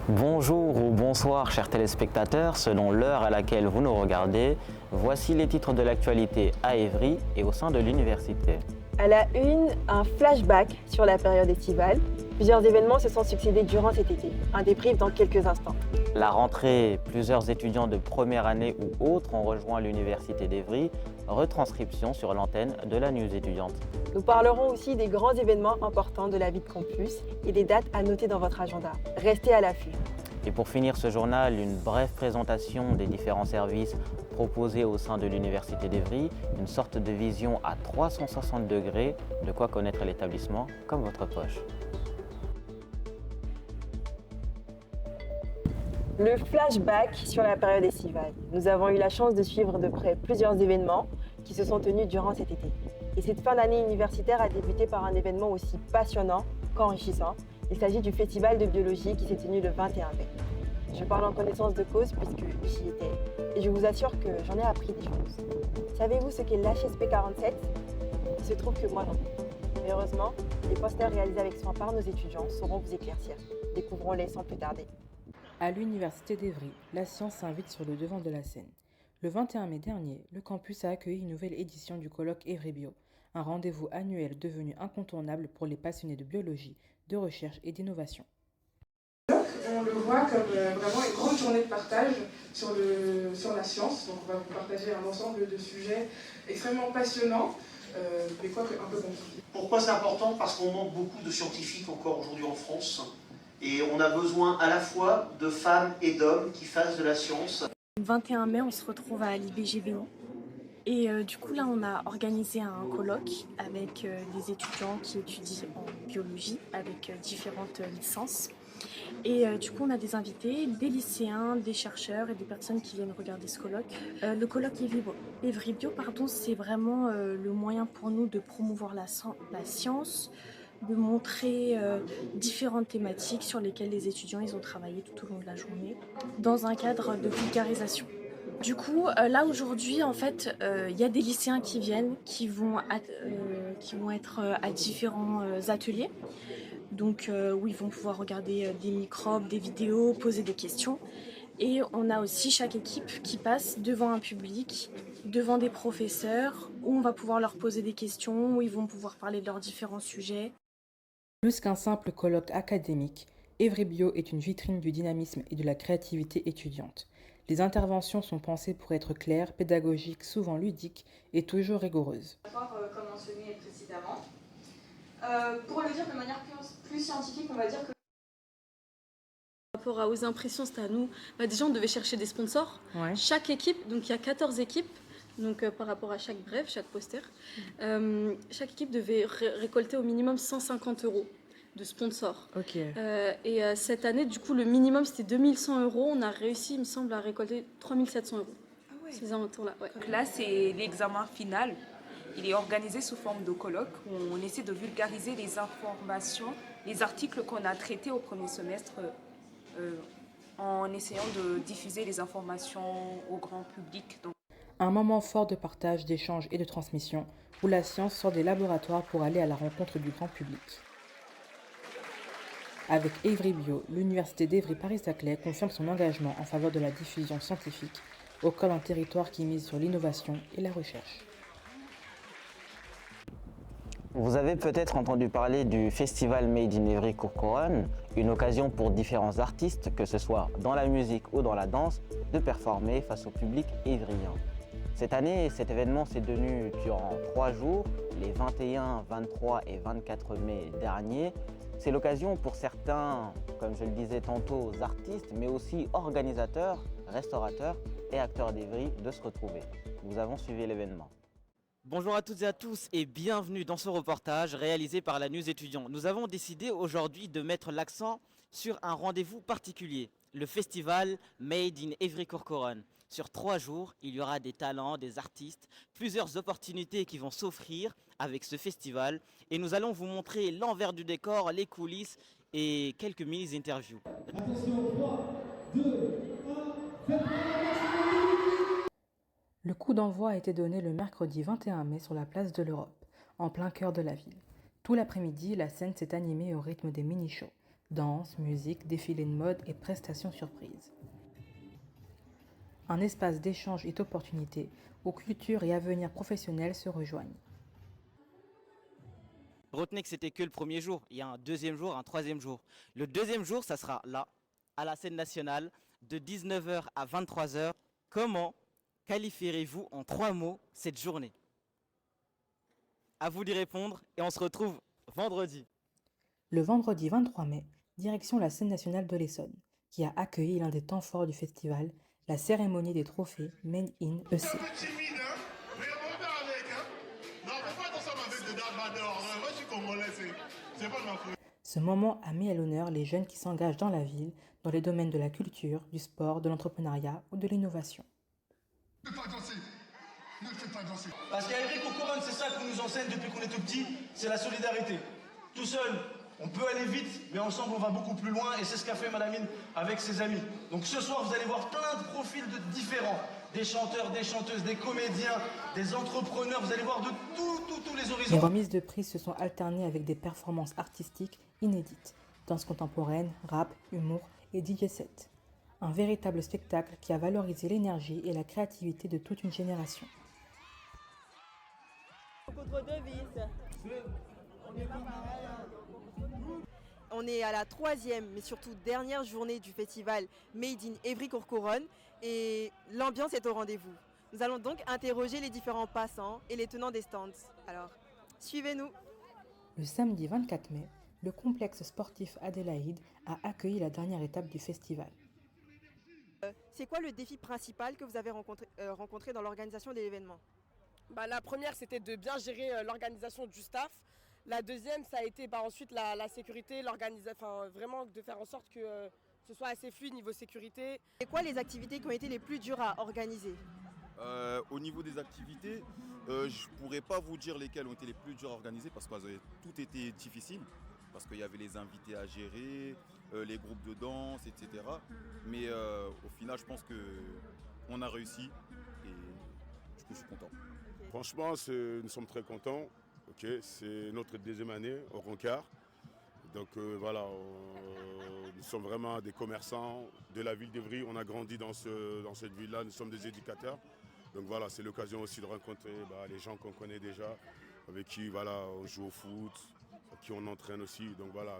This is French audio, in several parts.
Bonjour ou bonsoir chers téléspectateurs, selon l'heure à laquelle vous nous regardez, voici les titres de l'actualité à Évry et au sein de l'université. À la une, un flashback sur la période estivale. Plusieurs événements se sont succédés durant cet été. Un débrief dans quelques instants. La rentrée, plusieurs étudiants de première année ou autres ont rejoint l'université d'Évry, retranscription sur l'antenne de la news étudiante. Nous parlerons aussi des grands événements importants de la vie de campus et des dates à noter dans votre agenda. Restez à l'affût. Et pour finir ce journal, une brève présentation des différents services proposés au sein de l'université d'Évry, une sorte de vision à 360 degrés, de quoi connaître l'établissement comme votre poche. Le flashback sur la période estivale. Nous avons eu la chance de suivre de près plusieurs événements qui se sont tenus durant cet été. Et cette fin d'année universitaire a débuté par un événement aussi passionnant qu'enrichissant. Il s'agit du festival de biologie qui s'est tenu le 21 mai. Je parle en connaissance de cause puisque j'y étais et je vous assure que j'en ai appris des choses. Savez-vous ce qu'est l'HSP 47 ? Il se trouve que moi non. Mais heureusement, les posters réalisés avec soin par nos étudiants sauront vous éclaircir. Découvrons-les sans plus tarder. À l'université d'Évry, la science s'invite sur le devant de la scène. Le 21 mai dernier, le campus a accueilli une nouvelle édition du colloque Évry Bio, un rendez-vous annuel devenu incontournable pour les passionnés de biologie, de recherche et d'innovation. On le voit comme vraiment une grande journée de partage sur la science. Donc on va vous partager un ensemble de sujets extrêmement passionnants, mais quoique un peu compliqués. Pourquoi c'est important ? Parce qu'on manque beaucoup de scientifiques encore aujourd'hui en France. Et on a besoin à la fois de femmes et d'hommes qui fassent de la science. Le 21 mai, on se retrouve à l'IBGVO. Et du coup, là, on a organisé un colloque avec des étudiants qui étudient en biologie, avec différentes licences. Et du coup, on a des invités, des lycéens, des chercheurs et des personnes qui viennent regarder ce colloque. Le colloque Évry Bio, c'est vraiment le moyen pour nous de promouvoir la science, de montrer différentes thématiques sur lesquelles les étudiants ils ont travaillé tout au long de la journée, dans un cadre de vulgarisation. Du coup, là aujourd'hui, en fait, il y a des lycéens qui viennent, qui vont être à différents ateliers. Donc, où ils vont pouvoir regarder des microbes, des vidéos, poser des questions. Et on a aussi chaque équipe qui passe devant un public, devant des professeurs, où on va pouvoir leur poser des questions, où ils vont pouvoir parler de leurs différents sujets. Plus qu'un simple colloque académique, Évry Bio est une vitrine du dynamisme et de la créativité étudiante. Les interventions sont pensées pour être claires, pédagogiques, souvent ludiques et toujours rigoureuses. Comme mentionné précédemment. Pour le dire de manière plus scientifique, on va dire que par rapport aux impressions, c'était à nous. Déjà, on devait chercher des sponsors. Ouais. Chaque équipe, donc il y a 14 équipes, donc par rapport à chaque brève, chaque poster, chaque équipe devait récolter au minimum 150 € de sponsors. Okay. Et cette année, du coup, le minimum, c'était 2100 €. On a réussi, il me semble, à récolter 3700 €. Ah ouais. Ces alentours-là, ouais. Donc là, c'est l'examen final. Il est organisé sous forme de colloque où on essaie de vulgariser les informations, les articles qu'on a traités au premier semestre en essayant de diffuser les informations au grand public. Donc, un moment fort de partage, d'échange et de transmission où la science sort des laboratoires pour aller à la rencontre du grand public. Avec Évry Bio, l'université d'Évry Paris-Saclay confirme son engagement en faveur de la diffusion scientifique au cœur d'un territoire qui mise sur l'innovation et la recherche. Vous avez peut-être entendu parler du festival Made in Évry Courcouronnes, une occasion pour différents artistes, que ce soit dans la musique ou dans la danse, de performer face au public évryen. Cette année, cet événement s'est tenu durant 3 jours, les 21, 23 et 24 mai derniers. C'est l'occasion pour certains, comme je le disais tantôt, artistes, mais aussi organisateurs, restaurateurs et acteurs d'Évry de se retrouver. Nous avons suivi l'événement. Bonjour à toutes et à tous et bienvenue dans ce reportage réalisé par la News Étudiant. Nous avons décidé aujourd'hui de mettre l'accent sur un rendez-vous particulier, le festival Made in Évry Courcouronnes. Sur 3 jours, il y aura des talents, des artistes, plusieurs opportunités qui vont s'offrir avec ce festival et nous allons vous montrer l'envers du décor, les coulisses et quelques mini-interviews. Attention, 3, 2, 1, Le coup d'envoi a été donné le mercredi 21 mai sur la place de l'Europe, en plein cœur de la ville. Tout l'après-midi, la scène s'est animée au rythme des mini-shows. Danse, musique, défilés de mode et prestations surprises. Un espace d'échange et d'opportunités où culture et avenir professionnel se rejoignent. Retenez que c'était que le premier jour. Il y a un deuxième jour, un troisième jour. Le deuxième jour, ça sera là, à la scène nationale, de 19h à 23h. Comment qualifierez-vous en 3 mots cette journée? À vous d'y répondre et on se retrouve vendredi. Le vendredi 23 mai, direction la scène nationale de l'Essonne, qui a accueilli l'un des temps forts du festival, la cérémonie des trophées Made in EC. Ce moment a mis à l'honneur les jeunes qui s'engagent dans la ville, dans les domaines de la culture, du sport, de l'entrepreneuriat ou de l'innovation. Ne fais pas danser. Ne fais pas danser. Parce qu'à Évry Courcouronnes, c'est ça qu'on nous enseigne depuis qu'on est tout petit, c'est la solidarité. Tout seul, on peut aller vite, mais ensemble, on va beaucoup plus loin, et c'est ce qu'a fait Madame Mine avec ses amis. Donc ce soir, vous allez voir plein de profils différents. Des chanteurs, des chanteuses, des comédiens, des entrepreneurs, vous allez voir de tous les horizons. Les remises de prix se sont alternées avec des performances artistiques inédites, danse contemporaine, rap, humour et DJ set. Un véritable spectacle qui a valorisé l'énergie et la créativité de toute une génération. On est à la 3e, mais surtout dernière journée du festival Made in Évry Courcouronnes et l'ambiance est au rendez-vous. Nous allons donc interroger les différents passants et les tenants des stands. Alors, suivez-nous. Le samedi 24 mai, le complexe sportif Adélaïde a accueilli la dernière étape du festival. C'est quoi le défi principal que vous avez rencontré dans l'organisation de l'événement? La première, c'était de bien gérer l'organisation du staff. La deuxième, ça a été ensuite la sécurité, l'organisation, vraiment de faire en sorte que ce soit assez fluide niveau sécurité. Et quoi les activités qui ont été les plus dures à organiser? Au niveau des activités, je ne pourrais pas vous dire lesquelles ont été les plus dures à organiser parce que tout était difficile. Parce qu'il y avait les invités à gérer, les groupes de danse, etc. Mais au final, je pense qu'on a réussi et du coup, je suis content. Franchement, nous sommes très contents. C'est notre deuxième année au Rencard. Donc voilà, nous sommes vraiment des commerçants de la ville d'Évry. On a grandi dans cette ville-là, nous sommes des éducateurs. Donc voilà, c'est l'occasion aussi de rencontrer les gens qu'on connaît déjà, avec qui on joue au foot, avec qui on entraîne aussi. Donc voilà,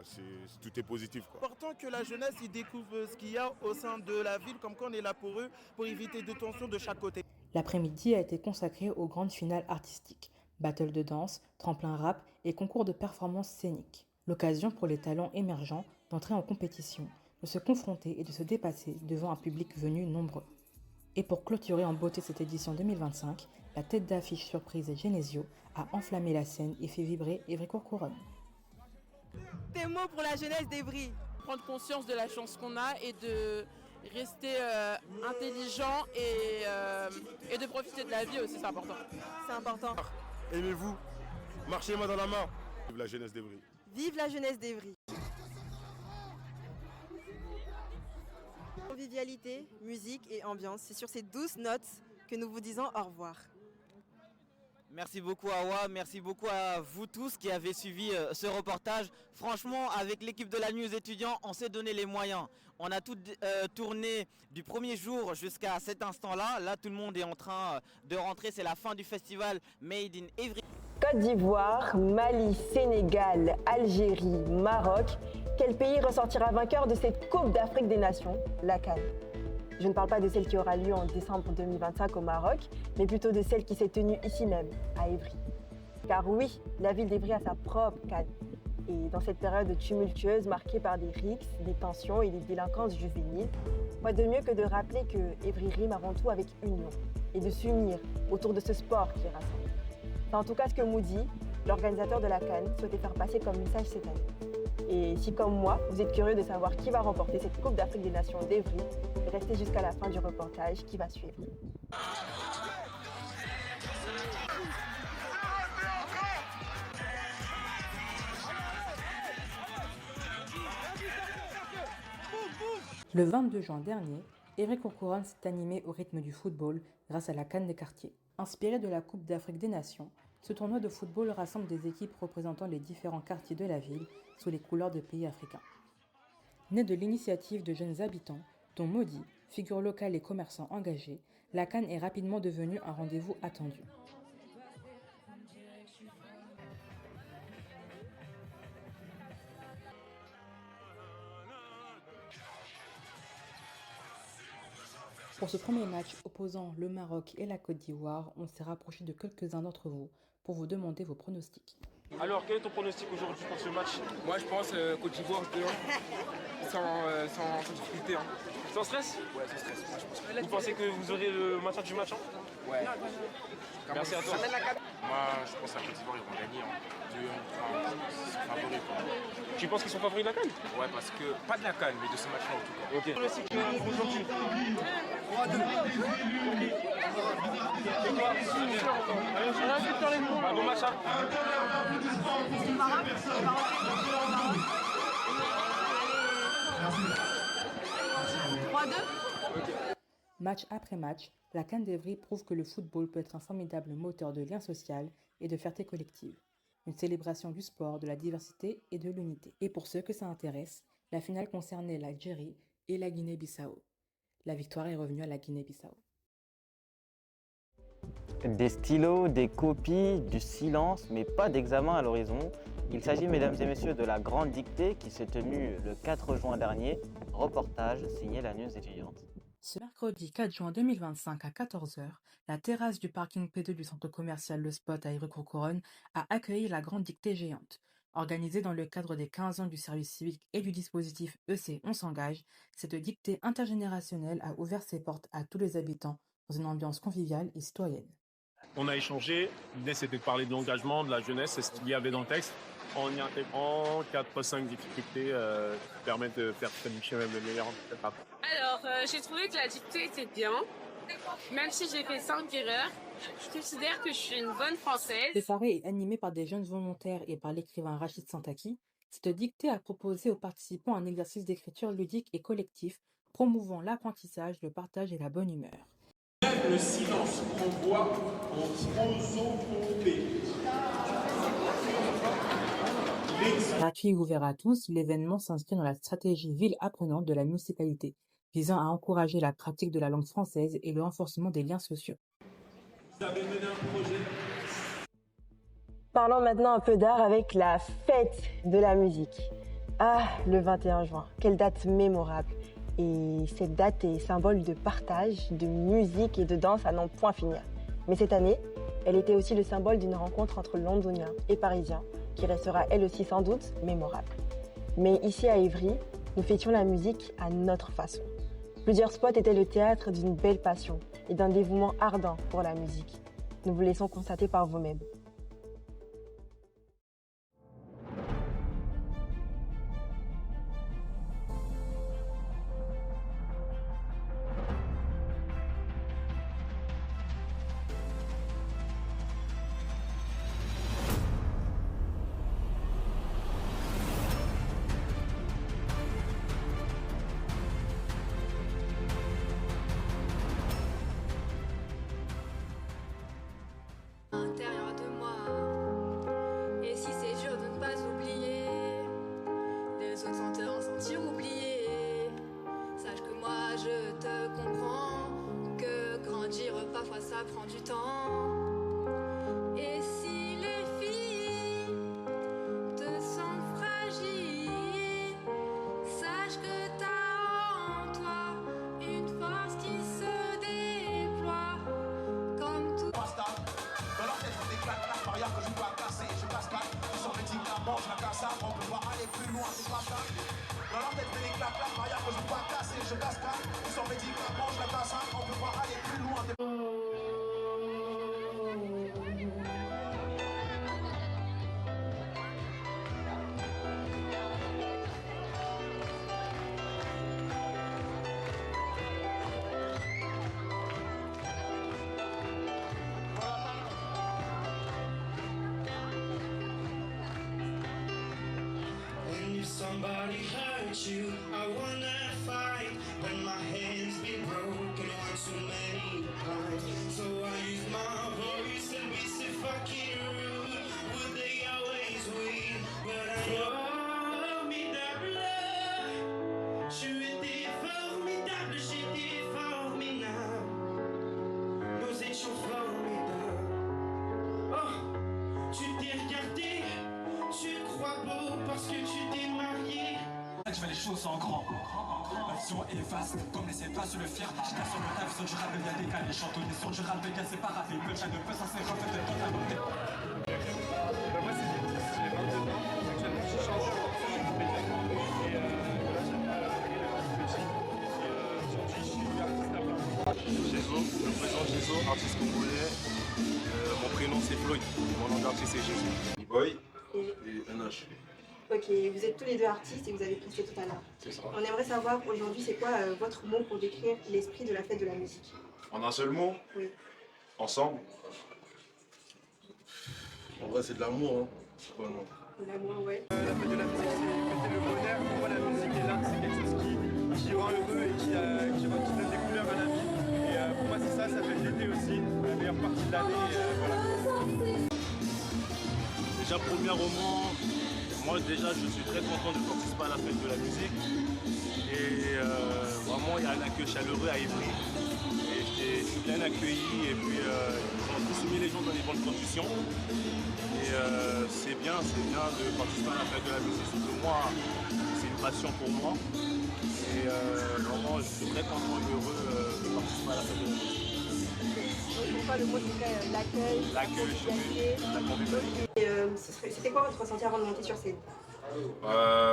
tout est positif. C'est important que la jeunesse y découvre ce qu'il y a au sein de la ville, comme quoi on est là pour eux, pour éviter de tensions de chaque côté. L'après-midi a été consacré aux grandes finales artistiques, battle de danse, tremplin rap et concours de performances scéniques. L'occasion pour les talents émergents d'entrer en compétition, de se confronter et de se dépasser devant un public venu nombreux. Et pour clôturer en beauté cette édition 2025, la tête d'affiche surprise Genesio a enflammé la scène et fait vibrer Évry Courcouronnes. Des mots pour la jeunesse d'Évry. Prendre conscience de la chance qu'on a et de rester intelligent et de profiter de la vie aussi, c'est important. C'est important. Aimez-vous, marchez main dans la main. Vive la jeunesse d'Évry. Vive la jeunesse d'Évry. Convivialité, musique et ambiance, c'est sur ces douces notes que nous vous disons au revoir. Merci beaucoup Awa, merci beaucoup à vous tous qui avez suivi ce reportage. Franchement, avec l'équipe de la News étudiant, on s'est donné les moyens. On a tout tourné du premier jour jusqu'à cet instant-là. Là, tout le monde est en train de rentrer. C'est la fin du festival Made in Évry. Côte d'Ivoire, Mali, Sénégal, Algérie, Maroc. Quel pays ressortira vainqueur de cette Coupe d'Afrique des Nations, la CAN? Je ne parle pas de celle qui aura lieu en décembre 2025 au Maroc, mais plutôt de celle qui s'est tenue ici même, à Évry. Car oui, la ville d'Évry a sa propre CAN. Et dans cette période tumultueuse marquée par des rixes, des tensions et des délinquances juvéniles, quoi de mieux que de rappeler que Évry rime avant tout avec union et de s'unir autour de ce sport qui rassemble. C'est en tout cas ce que Moody, l'organisateur de la CAN, souhaitait faire passer comme message cette année. Et si comme moi, vous êtes curieux de savoir qui va remporter cette Coupe d'Afrique des Nations d'Évry, restez jusqu'à la fin du reportage qui va suivre. Le 22 juin dernier, Évry Courcouronnes s'est animé au rythme du football grâce à la CAN des quartiers. Inspiré de la Coupe d'Afrique des Nations, ce tournoi de football rassemble des équipes représentant les différents quartiers de la ville sous les couleurs de pays africains. Née de l'initiative de jeunes habitants, dont Maudit, figure locale et commerçant engagé, la CAN est rapidement devenue un rendez-vous attendu. Pour ce premier match opposant le Maroc et la Côte d'Ivoire, on s'est rapproché de quelques-uns d'entre vous pour vous demander vos pronostics. Alors, quel est ton pronostic aujourd'hui pour ce match? Moi, je pense Côte d'Ivoire 2-1, sans difficulté. Hein. Sans stress? Ouais, sans stress. Moi, je pense. Vous pensez que vous aurez le maintien du match? Ouais. Merci à toi. Moi, je pense à Côte d'Ivoire, ils vont gagner. 2-1, 3, ils sont favoris. Tu penses qu'ils sont favoris de la CAN? Ouais, parce que, pas de la CAN, mais de ce match-là en tout cas. Ok. Pronostic aujourd'hui? 3-2. Bon match. Match après match, la CAN d'Evry prouve que le football peut être un formidable moteur de lien social et de fierté collective. Une célébration du sport, de la diversité et de l'unité. Et pour ceux que ça intéresse, la finale concernait l'Algérie et la Guinée-Bissau. La victoire est revenue à la Guinée-Bissau. Des stylos, des copies, du silence, mais pas d'examen à l'horizon. Il s'agit, mesdames et messieurs, de la grande dictée qui s'est tenue le 4 juin dernier. Reportage signé la News étudiante. Ce mercredi 4 juin 2025 à 14h, la terrasse du parking P2 du centre commercial Le Spot à Ivry-Courcouronnes a accueilli la grande dictée géante. Organisée dans le cadre des 15 ans du service civique et du dispositif EC On s'engage, cette dictée intergénérationnelle a ouvert ses portes à tous les habitants dans une ambiance conviviale et citoyenne. On a échangé, l'idée c'était de parler de l'engagement, de la jeunesse, c'est ce qu'il y avait dans le texte, en y intégrant 4-5 difficultés qui permettent de faire trébucher même le meilleur. Alors, j'ai trouvé que la dictée était bien, même si j'ai fait 5 erreurs. Je considère que je suis une bonne Française. Préparée et animée par des jeunes volontaires et par l'écrivain Rachid Santaki, cette dictée a proposé aux participants un exercice d'écriture ludique et collectif, promouvant l'apprentissage, le partage et la bonne humeur. Le silence renvoie en prosopopée. Gratuit et ouvert à tous, l'événement s'inscrit dans la stratégie ville apprenante de la municipalité, visant à encourager la pratique de la langue française et le renforcement des liens sociaux. Vous avez mené un projet. Parlons maintenant un peu d'art avec la fête de la musique. Ah, le 21 juin, quelle date mémorable. Et cette date est symbole de partage, de musique et de danse à n'en point finir. Mais cette année, elle était aussi le symbole d'une rencontre entre Londoniens et Parisiens, qui restera elle aussi sans doute mémorable. Mais ici à Ivry, nous fêtions la musique à notre façon. Plusieurs spots étaient le théâtre d'une belle passion et d'un dévouement ardent pour la musique. Nous vous laissons constater par vous-même. Intérieur de moi. Et si c'est dur de ne pas oublier, les autres sans te ressentir oublié, sache que moi je te comprends, que grandir parfois ça prend du temps. Et si les filles te sentent fragile, sache que t'as en toi une force qui se déploie comme tout. Dans leur tête, on éclate la barrière que je dois casser. Je cascade, sans médicaments, je la casse, on peut pas aller plus loin, c'est pas ça. Dans leur tête, on éclate la barrière que je dois casser. Je cascade, sans médicaments, je la casse, on peut pas aller plus loin. Somebody hurt you, I wanna fight. When my hands been broken one too many times, so I use my voice and be so fucking rude. Would they always win? But I know me that blood. fais les choses en grand. L'action est vaste, comme les pas sur le fier. Je tape sur le taf, sur du rap, il y a des cas, les chantonnés sur du rap, les gars, c'est pas rappé. Le chat de peu, ça c'est refait de toute la beauté. Moi, c'est j'ai 22 ans, actuellement, je change de fonction, je fais et voilà, j'aime bien la série, le petit. Et aujourd'hui, je suis artiste à plein. Jézo, je me présente Jézo, artiste congolais. Mon prénom c'est Floyd, mon nom d'artiste c'est Jézo. B-Boy et NH. Ok, vous êtes tous les deux artistes et vous avez presté tout à l'heure. C'est ça. On aimerait savoir aujourd'hui c'est quoi votre mot pour décrire l'esprit de la fête de la musique. En un seul mot? Oui. Ensemble? En vrai, c'est de l'amour, hein. C'est pas non. L'amour, ouais. La fête de la musique, c'est fêter le bonheur. Pour moi, la musique et l'art, c'est quelque chose qui rend heureux et qui donne des couleurs à la vie. Et pour moi, c'est ça fait l'été aussi, la meilleure partie de l'année. Voilà. Déjà, premièrement, moi déjà je suis très content de participer à la fête de la musique. Et vraiment, il y a un accueil chaleureux à Ivry. Et je suis bien accueilli et puis ils ont tous mis les gens dans les bonnes conditions. Et c'est bien de participer à la fête de la musique. Surtout moi, c'est une passion pour moi. Et vraiment, je suis très content et heureux de participer à la fête de la musique. Pourquoi le mot serait l'accueil, la convivialité. C'était quoi votre ressenti avant de monter sur scène?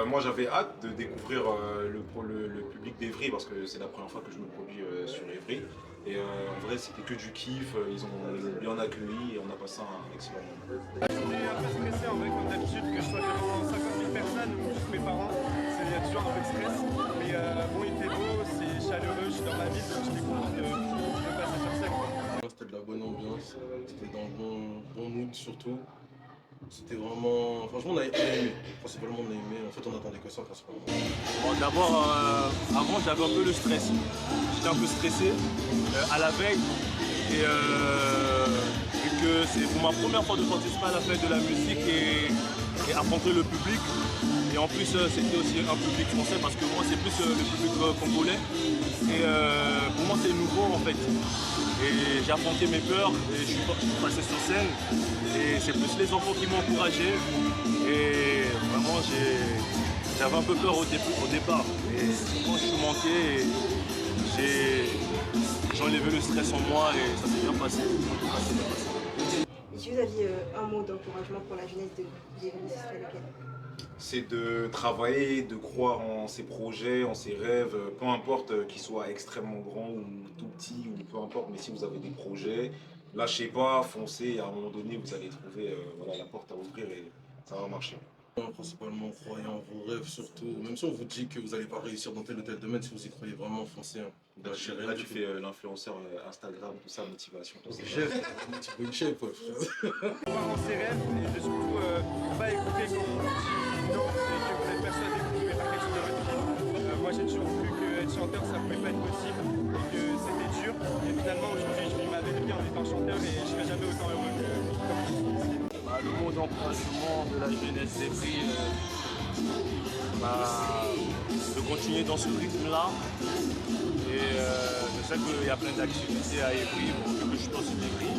Moi j'avais hâte de découvrir le public d'Evry parce que c'est la première fois que je me produis sur Evry. Et en vrai c'était que du kiff, ils ont bien accueilli et on a passé un excellent moment. J'étais un peu stressé en vrai comme d'habitude, que je sois devant 50 000 personnes ou juste mes parents. Il y a toujours un peu de stress. Mais bon, il était beau, c'est chaleureux, je suis dans ma ville donc j'étais content de passer sur scène. C'était de la bonne ambiance, c'était dans le bon mood surtout. C'était vraiment... Franchement, on a aimé. Principalement, on a aimé. En fait, on attendait que ça, principalement. Bon, d'abord, avant, j'avais un peu le stress. J'étais un peu stressé à la veille. Et vu que c'est pour ma première fois de participer à la fête de la musique et affronter le public. Et en plus, c'était aussi un public français parce que moi, c'est plus le public congolais. Et pour moi, c'est nouveau, en fait. Et j'ai affronté mes peurs et je suis passé sur scène. Et c'est plus les enfants qui m'ont encouragé. Et vraiment, j'avais un peu peur au départ. Et quand je suis monté, j'ai enlevé le stress en moi et ça s'est bien passé. Si vous aviez un mot d'encouragement pour la jeunesse de Evry, ce serait lequel? C'est de travailler, de croire en ses projets, en ses rêves, peu importe qu'ils soient extrêmement grands ou tout petits, ou peu importe, mais si vous avez des projets, lâchez pas, foncez, et à un moment donné, vous allez trouver la porte à ouvrir et ça va marcher. Principalement, croyez en vos rêves surtout, même si on vous dit que vous n'allez pas réussir dans tel ou tel domaine, si vous y croyez vraiment, foncez. Là, tu fais l'influenceur Instagram, tout ça, motivation, tout ça. Chef, tu veux une chef, ouais. Croire en ses rêves et de surtout pas écouter quand on dit non et que vous êtes persuadé que vous pouvez faire quelque chose de votre vie. Moi, j'ai toujours cru qu'être chanteur, ça pouvait pas être possible et que c'était dur. Et finalement, aujourd'hui, je vis ma belle vie en étant chanteur et je serai jamais autant heureux que comme je suis ici. Le mot d'encouragement de la jeunesse d'Evry, de continuer dans ce rythme-là. Et je sais qu'il y a plein d'activités à Evry, que je suis aussi d'Evry.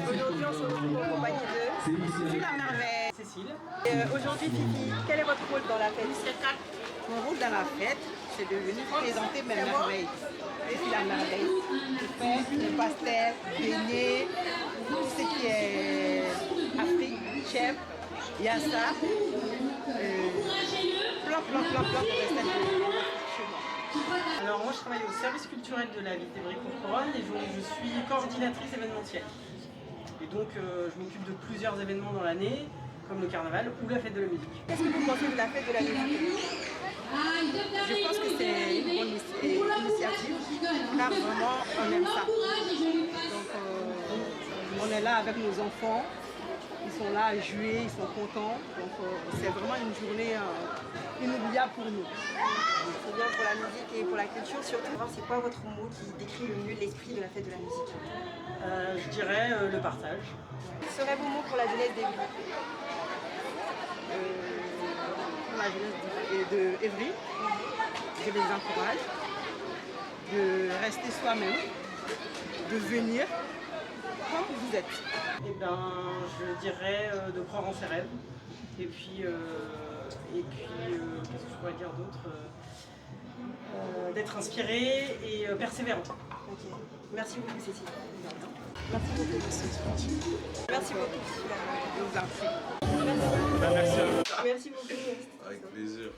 Aujourd'hui, on se retrouve en compagnie de Fifi la merveille. Cécile. Aujourd'hui, Fifi, quel est votre rôle dans la fête? Mon rôle dans la fête, c'est de venir présenter mes merveilles. Fifi la merveille. Je fais le pastel, beignets, tout ce qui est Afrique, chef, yassa, plein de recettes chez moi. Alors moi je travaille au service culturel de la ville d'Evry-Courcouronnes et donc je suis coordinatrice événementielle. Et donc je m'occupe de plusieurs événements dans l'année, comme le carnaval ou la fête de la musique. Qu'est-ce que vous pensez de la fête de la musique? Je pense que c'est une bonne initiative, car vraiment on aime ça. Donc on est là avec nos enfants, ils sont là à jouer, ils sont contents. Donc c'est vraiment une journée inoubliable pour nous. C'est bien pour la musique et pour la culture. Surtout, c'est quoi votre mot qui décrit le mieux l'esprit de la fête de la musique? Je dirais le partage. Quels seraient vos mots pour la jeunesse d'Evry? Pour la jeunesse d'Evry, je les encourage de rester soi-même, de venir comme vous êtes. Et ben, je dirais de croire en ses rêves. Et puis qu'est-ce que je pourrais dire d'autre? D'être inspiré et persévérant. Ok. Merci beaucoup, Cécile. Merci beaucoup. Merci beaucoup. Merci beaucoup. Avec plaisir.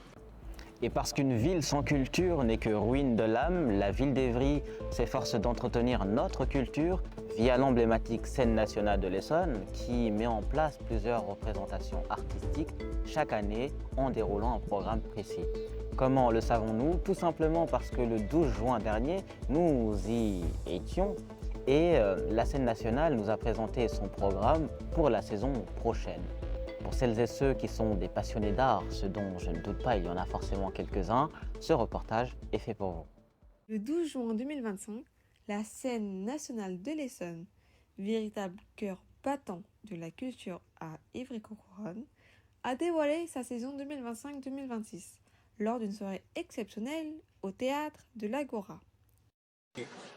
Et parce qu'une ville sans culture n'est que ruine de l'âme, la ville d'Evry s'efforce d'entretenir notre culture via l'emblématique scène nationale de l'Essonne qui met en place plusieurs représentations artistiques chaque année en déroulant un programme précis. Comment le savons-nous? Tout simplement parce que le 12 juin dernier, nous y étions et la scène nationale nous a présenté son programme pour la saison prochaine. Pour celles et ceux qui sont des passionnés d'art, ce dont je ne doute pas, il y en a forcément quelques-uns, ce reportage est fait pour vous. Le 12 juin 2025, la scène nationale de l'Essonne, véritable cœur battant de la culture à Évry-Courcouronnes, a dévoilé sa saison 2025-2026 lors d'une soirée exceptionnelle au théâtre de l'Agora.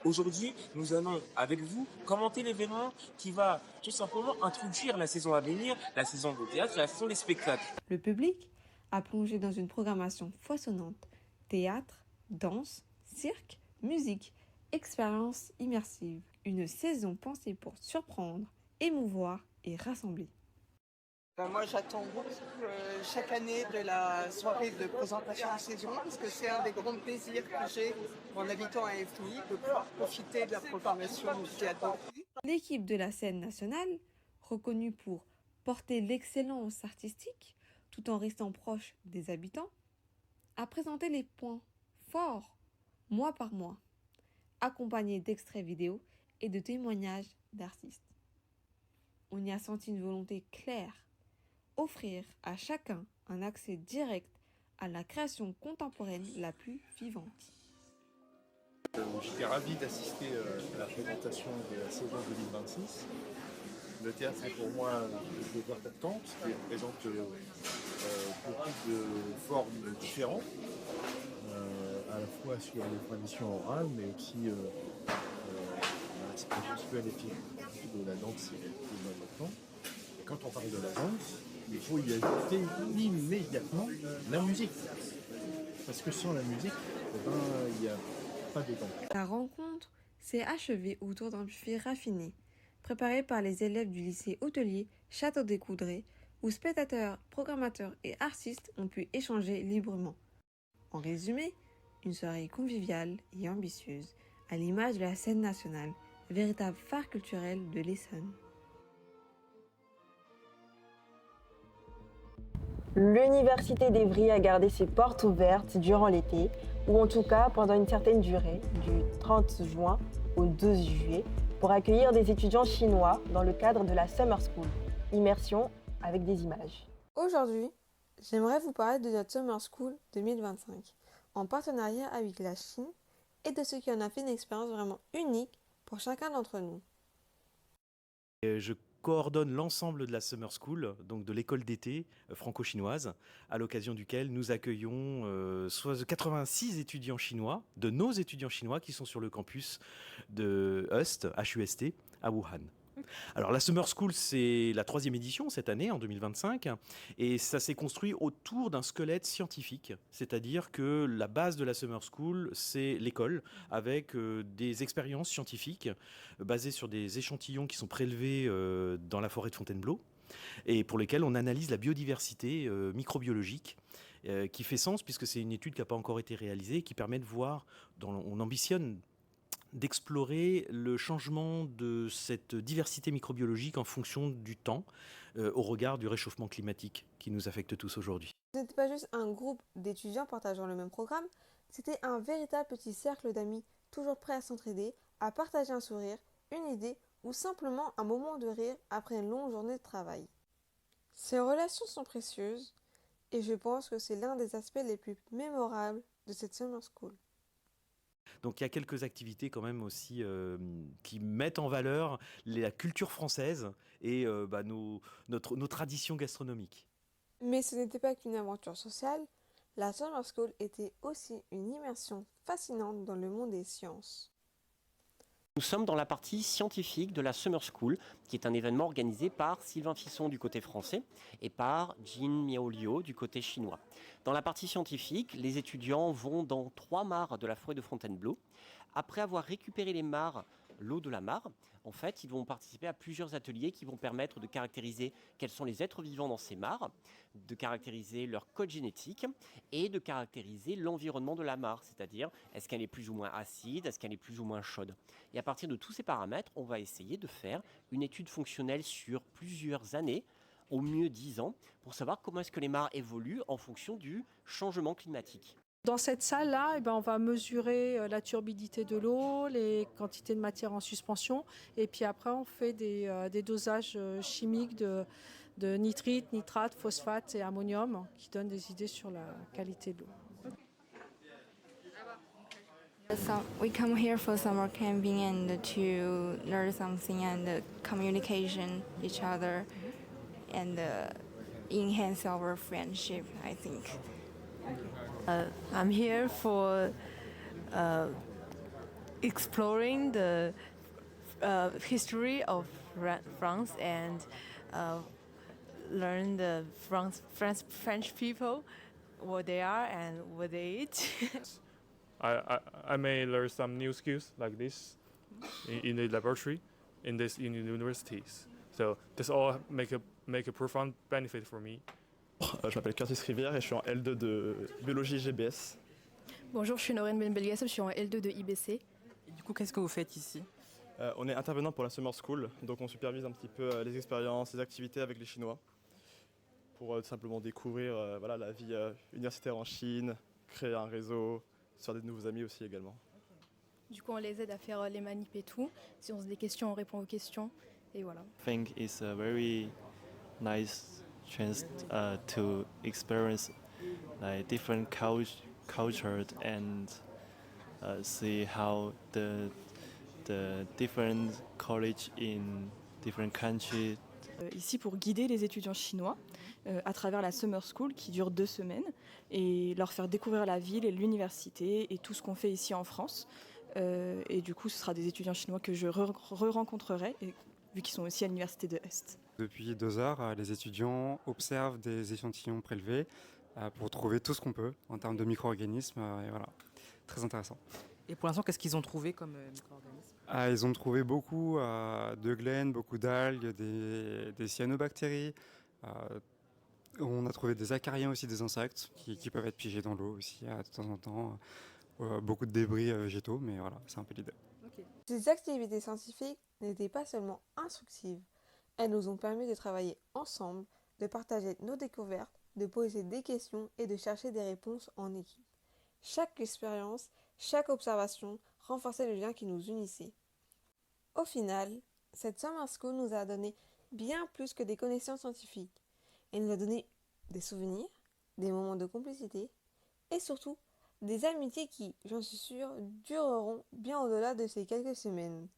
Aujourd'hui, nous allons, avec vous, commenter l'événement qui va tout simplement introduire la saison à venir, la saison de théâtre et la saison des spectacles. Le public a plongé dans une programmation foisonnante, théâtre, danse, cirque, musique, expérience immersive. Une saison pensée pour surprendre, émouvoir et rassembler. Moi, j'attends beaucoup chaque année de la soirée de présentation de saison parce que c'est un des grands plaisirs que j'ai en habitant à Evry, de pouvoir profiter de la programmation du théâtre. L'équipe de la scène nationale, reconnue pour porter l'excellence artistique tout en restant proche des habitants, a présenté les points forts, mois par mois, accompagnés d'extraits vidéo et de témoignages d'artistes. On y a senti une volonté claire, offrir à chacun un accès direct à la création contemporaine la plus vivante. J'étais ravi d'assister à la présentation de la saison 2026. Le théâtre est pour moi une chose importante, qui présente beaucoup de formes différentes, à la fois sur les traditions orales, mais aussi l'aspect gestuel et figuratif de la danse est plus important. Et quand on parle de la danse, il faut y ajouter immédiatement la musique. Parce que sans la musique, il n'y a pas de danse. La rencontre s'est achevée autour d'un buffet raffiné, préparé par les élèves du lycée hôtelier Château des Coudrées, où spectateurs, programmateurs et artistes ont pu échanger librement. En résumé, une soirée conviviale et ambitieuse, à l'image de la scène nationale, véritable phare culturel de l'Essonne. L'université d'Evry a gardé ses portes ouvertes durant l'été, ou en tout cas pendant une certaine durée, du 30 juin au 12 juillet, pour accueillir des étudiants chinois dans le cadre de la Summer School, immersion avec des images. Aujourd'hui, j'aimerais vous parler de notre Summer School 2025, en partenariat avec la Chine, et de ce qui en a fait une expérience vraiment unique pour chacun d'entre nous. Je coordonne l'ensemble de la Summer School, donc de l'école d'été franco-chinoise, à l'occasion duquel nous accueillons 86 étudiants chinois, de nos étudiants chinois qui sont sur le campus de HUST à Wuhan. Alors la Summer School, c'est la 3e édition cette année, en 2025, et ça s'est construit autour d'un squelette scientifique, c'est-à-dire que la base de la Summer School, c'est l'école, avec des expériences scientifiques basées sur des échantillons qui sont prélevés dans la forêt de Fontainebleau, et pour lesquels on analyse la biodiversité microbiologique, qui fait sens puisque c'est une étude qui n'a pas encore été réalisée, qui permet de voir, on ambitionne d'explorer le changement de cette diversité microbiologique en fonction du temps, au regard du réchauffement climatique qui nous affecte tous aujourd'hui. Ce n'était pas juste un groupe d'étudiants partageant le même programme, c'était un véritable petit cercle d'amis, toujours prêts à s'entraider, à partager un sourire, une idée ou simplement un moment de rire après une longue journée de travail. Ces relations sont précieuses et je pense que c'est l'un des aspects les plus mémorables de cette Summer School. Donc il y a quelques activités quand même aussi qui mettent en valeur la culture française et nos traditions gastronomiques. Mais ce n'était pas qu'une aventure sociale, la Summer School était aussi une immersion fascinante dans le monde des sciences. Nous sommes dans la partie scientifique de la Summer School, qui est un événement organisé par Sylvain Fisson du côté français et par Jin Miaolio du côté chinois. Dans la partie scientifique, les étudiants vont dans 3 mares de la forêt de Fontainebleau. Après avoir récupéré les mares, l'eau de la mare, en fait, ils vont participer à plusieurs ateliers qui vont permettre de caractériser quels sont les êtres vivants dans ces mares, de caractériser leur code génétique et de caractériser l'environnement de la mare, c'est-à-dire est-ce qu'elle est plus ou moins acide, est-ce qu'elle est plus ou moins chaude. Et à partir de tous ces paramètres, on va essayer de faire une étude fonctionnelle sur plusieurs années, au mieux 10 ans, pour savoir comment est-ce que les mares évoluent en fonction du changement climatique. Dans cette salle-là, on va mesurer la turbidité de l'eau, les quantités de matière en suspension, et puis après on fait des dosages chimiques de nitrite, nitrate, phosphate et ammonium qui donnent des idées sur la qualité de l'eau. So we come here for summer camping and to learn something and communication each other and enhance our friendship, I think. I'm here for exploring the history of France and learn the French people, what they are and what they eat. I may learn some new skills like this in the laboratory, in universities. So this all make a profound benefit for me. Je m'appelle Curtis Rivière et je suis en L2 de biologie GBS. Bonjour, je suis Noreen Benbelgassov, je suis en L2 de IBC. Et du coup, qu'est-ce que vous faites ici? On est intervenant pour la Summer School, donc on supervise un petit peu les expériences, les activités avec les Chinois pour simplement découvrir la vie universitaire en Chine, créer un réseau, se faire de nouveaux amis aussi également. Du coup, on les aide à faire les manips et tout. Si on se des questions, on répond aux questions et voilà. I think it's a very nice chance to experience like different culture and see how the different college in different countries. Ici pour guider les étudiants chinois à travers la Summer School qui dure 2 semaines et leur faire découvrir la ville et l'université et tout ce qu'on fait ici en France. Et du coup, ce sera des étudiants chinois que je rencontrerai vu qu'ils sont aussi à l'université de Est. Depuis 2 heures, les étudiants observent des échantillons prélevés pour trouver tout ce qu'on peut en termes de micro-organismes. Et voilà, très intéressant. Et pour l'instant, qu'est-ce qu'ils ont trouvé comme micro-organismes? Ils ont trouvé beaucoup de glaines, beaucoup d'algues, des cyanobactéries. On a trouvé des acariens aussi, des insectes qui peuvent être pigés dans l'eau aussi de temps en temps. Beaucoup de débris végétaux, mais voilà, c'est un peu l'idée. Okay. Ces activités scientifiques n'étaient pas seulement instructives, elles nous ont permis de travailler ensemble, de partager nos découvertes, de poser des questions et de chercher des réponses en équipe. Chaque expérience, chaque observation renforçait le lien qui nous unissait. Au final, cette Summer School nous a donné bien plus que des connaissances scientifiques. Elle nous a donné des souvenirs, des moments de complicité et surtout des amitiés qui, j'en suis sûre, dureront bien au-delà de ces quelques semaines.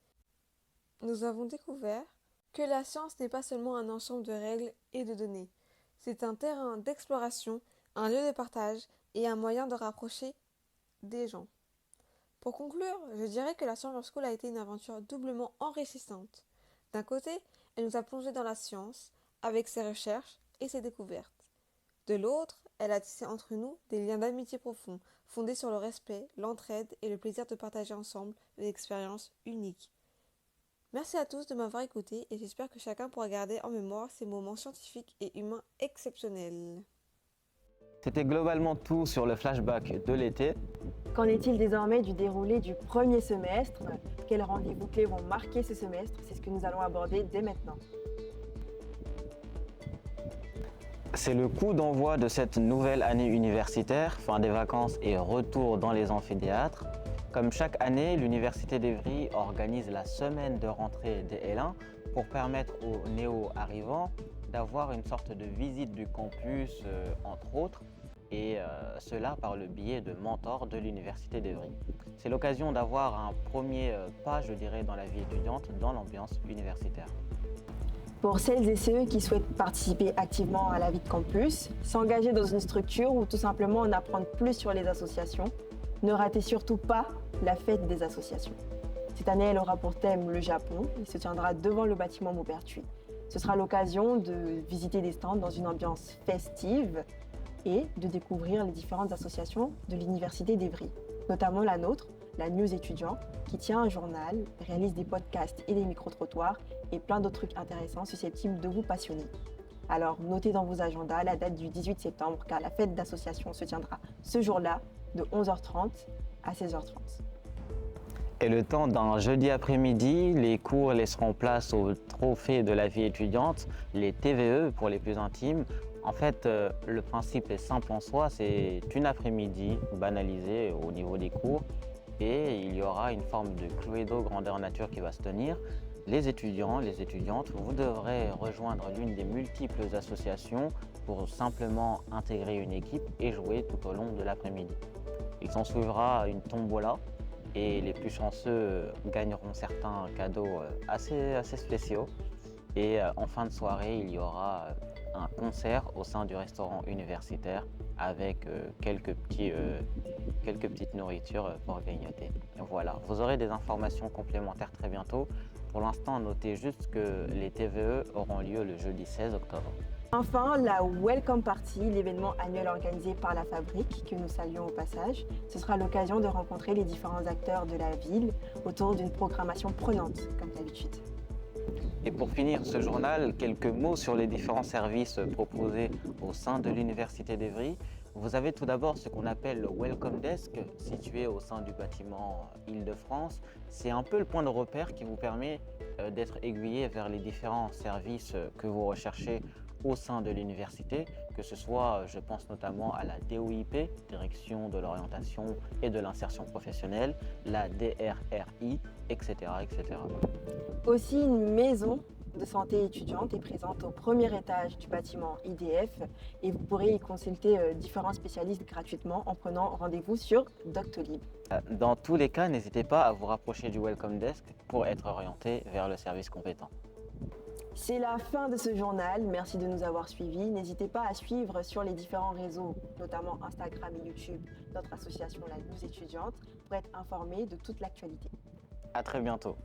Nous avons découvert que la science n'est pas seulement un ensemble de règles et de données. C'est un terrain d'exploration, un lieu de partage et un moyen de rapprocher des gens. Pour conclure, je dirais que la Summer School a été une aventure doublement enrichissante. D'un côté, elle nous a plongé dans la science, avec ses recherches et ses découvertes. De l'autre, elle a tissé entre nous des liens d'amitié profonds, fondés sur le respect, l'entraide et le plaisir de partager ensemble une expérience unique. Merci à tous de m'avoir écouté et j'espère que chacun pourra garder en mémoire ces moments scientifiques et humains exceptionnels. C'était globalement tout sur le flashback de l'été. Qu'en est-il désormais du déroulé du premier semestre? Quels rendez-vous clés vont marquer ce semestre? C'est ce que nous allons aborder dès maintenant. C'est le coup d'envoi de cette nouvelle année universitaire, fin des vacances et retour dans les amphithéâtres. Comme chaque année, l'Université d'Evry organise la semaine de rentrée des L1 pour permettre aux néo-arrivants d'avoir une sorte de visite du campus, entre autres, et cela par le biais de mentors de l'Université d'Evry. C'est l'occasion d'avoir un premier pas, je dirais, dans la vie étudiante, dans l'ambiance universitaire. Pour celles et ceux qui souhaitent participer activement à la vie de campus, s'engager dans une structure ou tout simplement en apprendre plus sur les associations, ne ratez surtout pas la fête des associations. Cette année, elle aura pour thème le Japon. Il se tiendra devant le bâtiment Maupertuis. Ce sera l'occasion de visiter des stands dans une ambiance festive et de découvrir les différentes associations de l'Université d'Evry, notamment la nôtre, la News Étudiant, qui tient un journal, réalise des podcasts et des micro-trottoirs et plein d'autres trucs intéressants susceptibles de vous passionner. Alors notez dans vos agendas la date du 18 septembre car la fête d'association se tiendra ce jour-là de 11h30 à 16h30. Et le temps d'un jeudi après-midi, les cours laisseront place aux trophées de la vie étudiante, les TVE pour les plus intimes. En fait, le principe est simple en soi, c'est une après-midi banalisée au niveau des cours et il y aura une forme de Cluedo grandeur nature qui va se tenir. Les étudiants, les étudiantes, vous devrez rejoindre l'une des multiples associations pour simplement intégrer une équipe et jouer tout au long de l'après-midi. Il s'en suivra une tombola et les plus chanceux gagneront certains cadeaux assez spéciaux. Et en fin de soirée, il y aura un concert au sein du restaurant universitaire avec quelques petites nourritures pour grignoter. Voilà, vous aurez des informations complémentaires très bientôt. Pour l'instant, notez juste que les TVE auront lieu le jeudi 16 octobre. Enfin, la Welcome Party, l'événement annuel organisé par la Fabrique, que nous saluons au passage. Ce sera l'occasion de rencontrer les différents acteurs de la ville autour d'une programmation prenante, comme d'habitude. Et pour finir ce journal, quelques mots sur les différents services proposés au sein de l'Université d'Evry. Vous avez tout d'abord ce qu'on appelle le Welcome Desk, situé au sein du bâtiment Île-de-France. C'est un peu le point de repère qui vous permet d'être aiguillé vers les différents services que vous recherchez au sein de l'université, que ce soit, je pense notamment à la DOIP, Direction de l'orientation et de l'insertion professionnelle, la DRRI, etc., etc. Aussi, une maison de santé étudiante est présente au premier étage du bâtiment IDF et vous pourrez y consulter différents spécialistes gratuitement en prenant rendez-vous sur Doctolib. Dans tous les cas, n'hésitez pas à vous rapprocher du Welcome Desk pour être orienté vers le service compétent. C'est la fin de ce journal, merci de nous avoir suivis. N'hésitez pas à suivre sur les différents réseaux, notamment Instagram et YouTube, notre association La News Étudiante, pour être informé de toute l'actualité. À très bientôt.